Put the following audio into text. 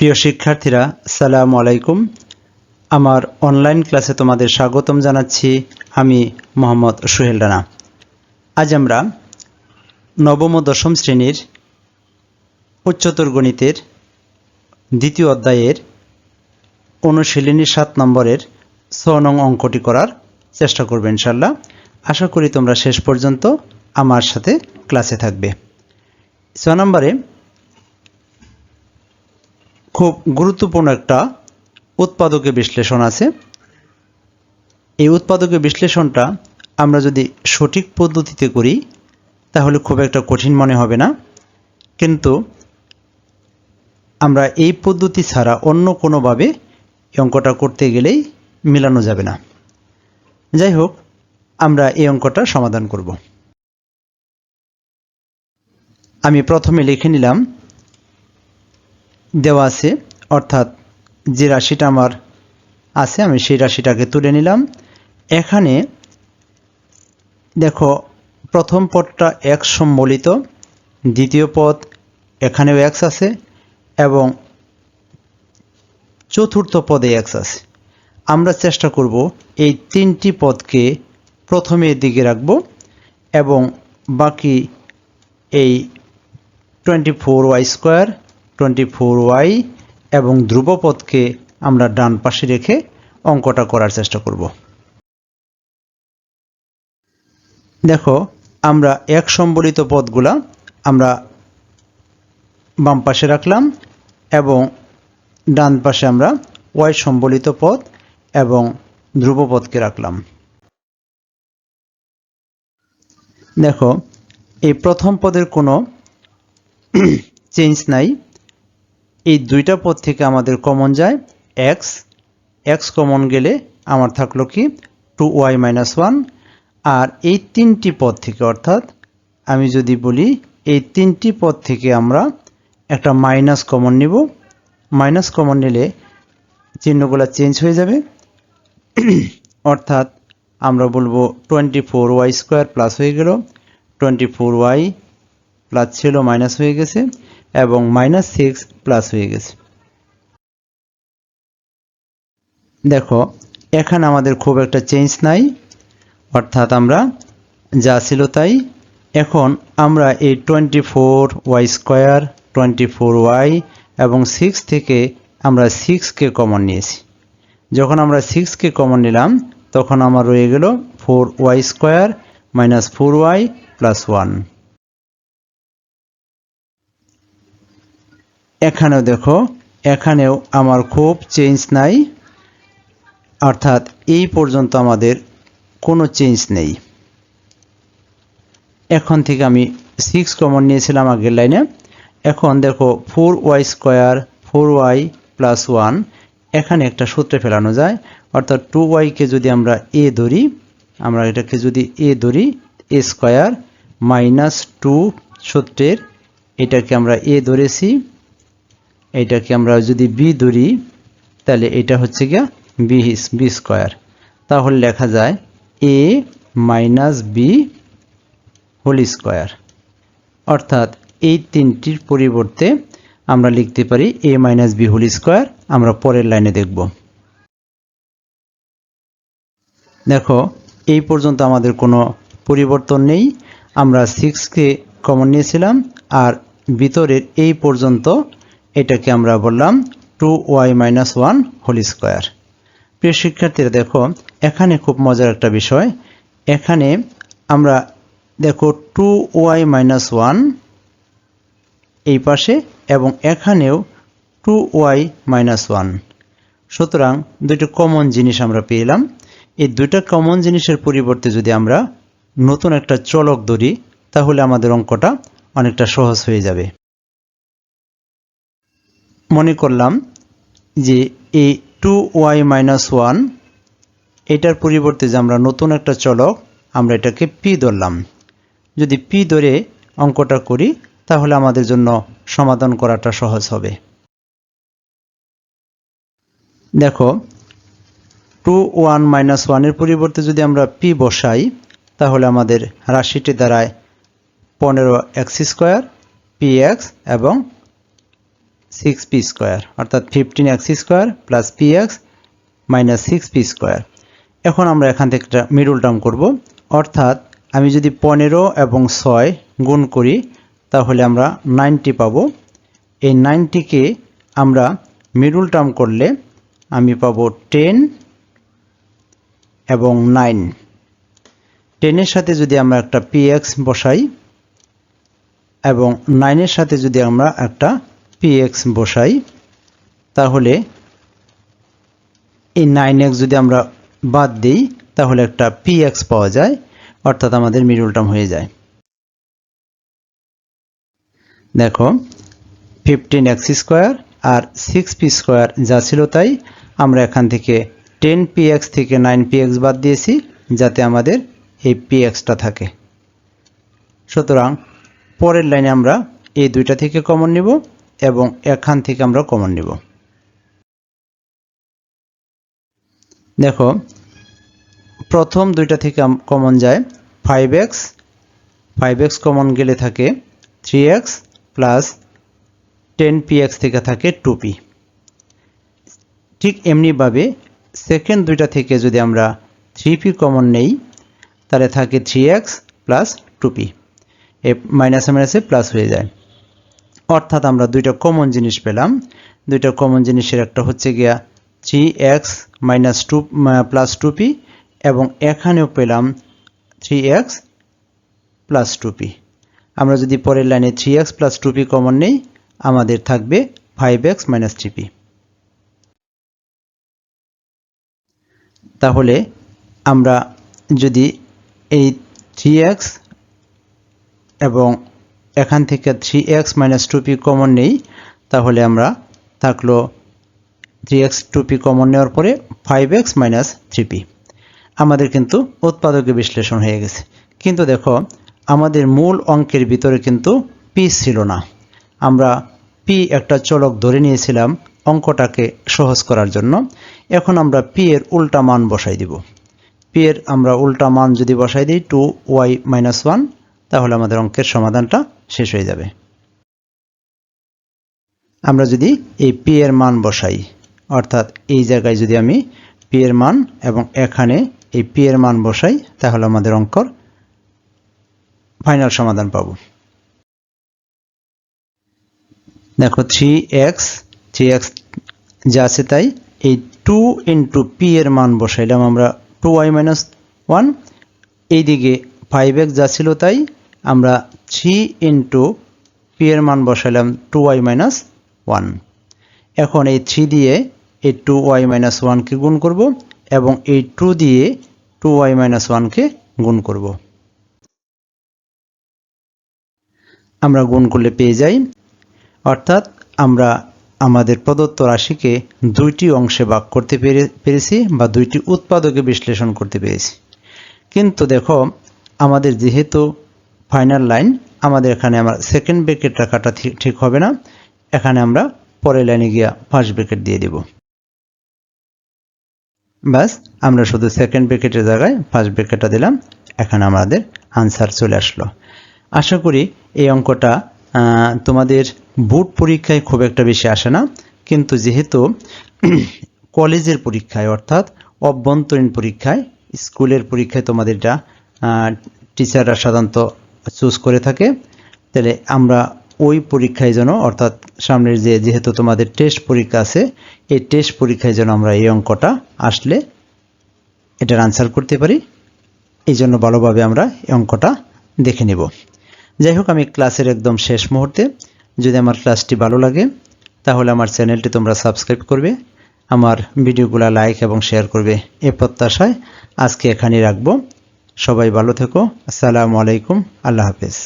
প্রিয় শিক্ষার্থীরা, আসসালামু আলাইকুম। আমার অনলাইন ক্লাসে তোমাদের স্বাগতম জানাচ্ছি। আমি মোহাম্মদ সোহেল রানা। আজ আমরা নবম ও দশম শ্রেণীর উচ্চতর গণিতের দ্বিতীয় অধ্যায়ের অনুশীলনী 7 নম্বরের 6 নং অঙ্কটি করার চেষ্টা করব ইনশাআল্লাহ। আশা করি তোমরা শেষ পর্যন্ত আমার সাথে ক্লাসে থাকবে। 6 নম্বরে খুব গুরুত্বপূর্ণ একটা উৎপাদকের বিশ্লেষণ আছে। এই উৎপাদকের বিশ্লেষণটা আমরা যদি সঠিক পদ্ধতিতে করি তাহলে খুব একটা কঠিন মনে হবে না, কিন্তু আমরা এই পদ্ধতি ছাড়া অন্য কোনোভাবে এই অঙ্কটা করতে গেলেই মেলানো যাবে না। যাই হোক, আমরা এই অঙ্কটা সমাধান করব। আমি প্রথমে লিখে নিলাম দেওয়া আছে, অর্থাৎ যে রাশিটা আমার আছে আমি সেই রাশিটাকে তুলে নিলাম। এখানে দেখো, প্রথম পদটা x সম্বলিত, দ্বিতীয় পদ এখানেও x আছে এবং চতুর্থ পদে x আছে। আমরা চেষ্টা করব এই তিনটি পদকে প্রথমের দিকে রাখব এবং বাকি এই 24y² 24y এবং ধ্রুবপদকে আমরা ডান পাশে রেখে অঙ্কটা করার চেষ্টা করব। দেখো, আমরা এক সম্বলিত পদগুলা আমরা বাম পাশে রাখলাম এবং ডান পাশে আমরা y সম্বলিত পদ এবং ধ্রুবপদকে রাখলাম। দেখো, এই প্রথম পদের কোনো চেঞ্জ নাই। এই দুইটা পদ থেকে আমাদের কমন যায় x কমন গেলে আমার থাকলো কি 2y - 1। আর এই তিনটি পদ থেকে, অর্থাৎ আমি যদি বলি এই তিনটি পদ থেকে আমরা একটা মাইনাস কমন নিব। মাইনাস কমন নিলে চিহ্নগুলো চেঞ্জ হয়ে যাবে, অর্থাৎ আমরা বলবো 24y² প্লাস হয়ে গেল, 24y প্লাস ছিল মাইনাস হয়ে গেছে এবং -6 প্লাস হয়ে গেছে। দেখো, এখানে আমাদের খুব একটা চেঞ্জ নাই, অর্থাৎ আমরা যা ছিল তাই। এখন আমরা এই 24y² 24y এবং 6 থেকে আমরা 6কে কমন নিয়েছি। যখন আমরা 6কে কমন নিলাম তখন আমার রয়ে গেল 4y² - 4y + 1। এখানেও দেখো, এখানেও আমার খুব চেঞ্জ নাই, অর্থাৎ এই পর্যন্ত আমাদের কোনো চেঞ্জ নেই। এখন থেকে আমি 6 কমন নিয়েছিলাম আগের লাইনে। এখন দেখো 4y² 4y + 1, এখানে একটা সূত্রে ফেলানো যায়, অর্থাৎ 2y-কে যদি আমরা a ধরি, আমরা এটাকে যদি a ধরি, a² - 2 সূত্রের এটাকে আমরা a ধরেছি, এটাকে আমরা যদি b ধরি তাহলে এটা হচ্ছে গিয়া b²। তাহলে লেখা যায় a - b² অর্থাৎ এই তিনটির পরিবর্তে আমরা লিখতে পারি a - b²। আমরা পরের লাইনে দেখব। দেখো, এই পর্যন্ত আমাদের কোনো পরিবর্তন নেই। আমরা 6কে কমন নিয়েছিলাম আর ভিতরের এই পর্যন্ত এটাকে আমরা বললাম 2y - 1² প্রিয় শিক্ষার্থীরা, দেখো এখানে খুব মজার একটা বিষয়। এখানে আমরা দেখো 2y - 1 এই পাশে এবং এখানেও 2y - 1, সুতরাং দুটো কমন জিনিস আমরা পেলাম। এই দুইটা কমন জিনিসের পরিবর্তে যদি আমরা নতুন একটা চলক ধরি তাহলে আমাদের অঙ্কটা অনেকটা সহজ হয়ে যাবে। মনে করলাম যে এই 2y - 1 এটার পরিবর্তে যে আমরা নতুন একটা চলক, আমরা এটাকে p ধরলাম। যদি p ধরে অঙ্কটা করি তাহলে আমাদের জন্য সমাধান করাটা সহজ হবে। দেখো, 2y - 1 এর পরিবর্তে যদি আমরা p বসাই তাহলে আমাদের রাশিটি দাঁড়ায় 15x² px এবং 6p স্কয়ার অর্থাৎ 15x square plus px minus 6p square. এখন আমরা এখান থেকে একটা মিডল টার্ম করব, অর্থাৎ আমি যদি 15 এবং 6 গুণ করি তাহলে আমরা 90 পাবো। এই 90 কে আমরা মিডল টার্ম করলে আমি পাবো 10 এবং 9। 10 এর সাথে যদি আমরা একটা px বসাই এবং 9 এর সাথে যদি আমরা একটা px বসাই তাহলে এই 9x যদি আমরা বাদ দিই তাহলে একটা px পাওয়া যায়, অর্থাৎ আমাদের মিডল টার্ম হয়ে যায়। দেখো 15x স্কয়ার আর 6p স্কয়ার যা ছিল তাই, আমরা এখান থেকে 10px থেকে 9px বাদ দিয়েছি যাতে আমাদের এই pxটা থাকে। সুতরাং পরের লাইনে আমরা এই দুইটা থেকে কমন নিব এবং এখান থেকে আমরা কমন নিব। দেখো প্রথম দুইটা থেকে কমন যায় 5x কমন গেলে থাকে 3x প্লাস 10px থেকে থাকে 2p। ঠিক এমনিভাবে সেকেন্ড দুইটা থেকে যদি আমরা 3p কমন নেই তাহলে থাকে 3x প্লাস 2p, এ মাইনাসে মাইনাসে প্লাস হয়ে যায়, অর্থাৎ আমরা দুইটা কমন জিনিস পেলাম। দুইটা কমন জিনিসের একটা হচ্ছে গিয়া 3x মাইনাস 2 প্লাস 2p এবং এখানেও পেলাম 3x প্লাস 2p। আমরা যদি পরের লাইনে 3x প্লাস 2p কমন নেই আমাদের থাকবে 5x মাইনাস 3p। তাহলে আমরা যদি এই 3x এবং এখান থেকে 3x মাইনাস 2p কমন নেই তাহলে আমরা থাকলো 3x 2p কমন নেওয়ার পরে 5x মাইনাস 3p। আমাদের কিন্তু উৎপাদকে বিশ্লেষণ হয়ে গেছে। কিন্তু দেখো আমাদের মূল অঙ্কের ভিতরে কিন্তু p ছিল না, আমরা p একটা চলক ধরে নিয়েছিলাম অঙ্কটাকে সহজ করার জন্য। এখন আমরা p এর উল্টা মান বসাই দিব। p এর আমরা উল্টা মান যদি বসাই দিই 2y মাইনাস 1 তাহলে আমাদের অঙ্কের সমাধানটা শেষ হয়ে যাবে। আমরা যদি এই p এর মান বসাই, অর্থাৎ এই জায়গায় যদি আমি p এর মান এবং এখানে এই p এর মান বসাই তাহলে আমাদের অঙ্কর ফাইনাল সমাধান পাব। দেখো 3x যা আছে তাই, এই 2 ইন্টু p এর মান বসাইলাম আমরা 2y মাইনাস 1, এইদিকে 5x যা ছিল তাই আমরা 3 ইন্টু p এর মান বসাইলাম 2y মাইনাস 1। এখন এই 3 দিয়ে এই 2y মাইনাস 1 কে গুণ করব এবং এই 2 দিয়ে 2y মাইনাস 1 কে গুণ করব। আমরা গুণ করলে পেয়ে যাই, অর্থাৎ আমরা আমাদের প্রদত্ত রাশিকে দুইটি অংশে ভাগ করতে পেরেছি বা দুইটি উৎপাদকে বিশ্লেষণ করতে পেরেছি। কিন্তু দেখো আমাদের যেহেতু ফাইনাল লাইন, আমাদের এখানে আমরা সেকেন্ড ব্র্যাকেট রাখাটা ঠিক হবে না, এখানে আমরা পরের লাইনে গিয়া ফার্স্ট ব্র্যাকেট দিয়ে দেব। বাস আমরা শুধু সেকেন্ড ব্র্যাকেটের জায়গায় ফার্স্ট ব্র্যাকেটটা দিলাম, এখানে আমাদের আনসার চলে আসলো। আশা করি এই অঙ্কটা তোমাদের বোর্ড পরীক্ষায় খুব একটা বেশি আসে না, কিন্তু যেহেতু কলেজের পরীক্ষায় অর্থাৎ অভ্যন্তরীণ পরীক্ষায়, স্কুলের পরীক্ষায় তোমাদের এটা টিচাররা সাধারণত চুজ করে থাকে, তাহলে আমরা ওই পরীক্ষায় যেন, অর্থাৎ সামনের যেহেতু তোমাদের টেস্ট পরীক্ষা আছে, এই টেস্ট পরীক্ষায় যেন আমরা এই অঙ্কটা আসলে এটার আনসার করতে পারি, এই জন্য ভালোভাবে আমরা এই অঙ্কটা দেখে নেব। যাই হোক, আমি ক্লাসের একদম শেষ মুহূর্তে, যদি আমার ক্লাসটি ভালো লাগে তাহলে আমার চ্যানেলটি তোমরা সাবস্ক্রাইব করবে, আমার ভিডিওগুলো লাইক এবং শেয়ার করবে, এই প্রত্যাশায় আজকে এখানেই রাখবো। সবাই ভালো থেকো। আসসালামু আলাইকুম। আল্লাহ হাফেজ।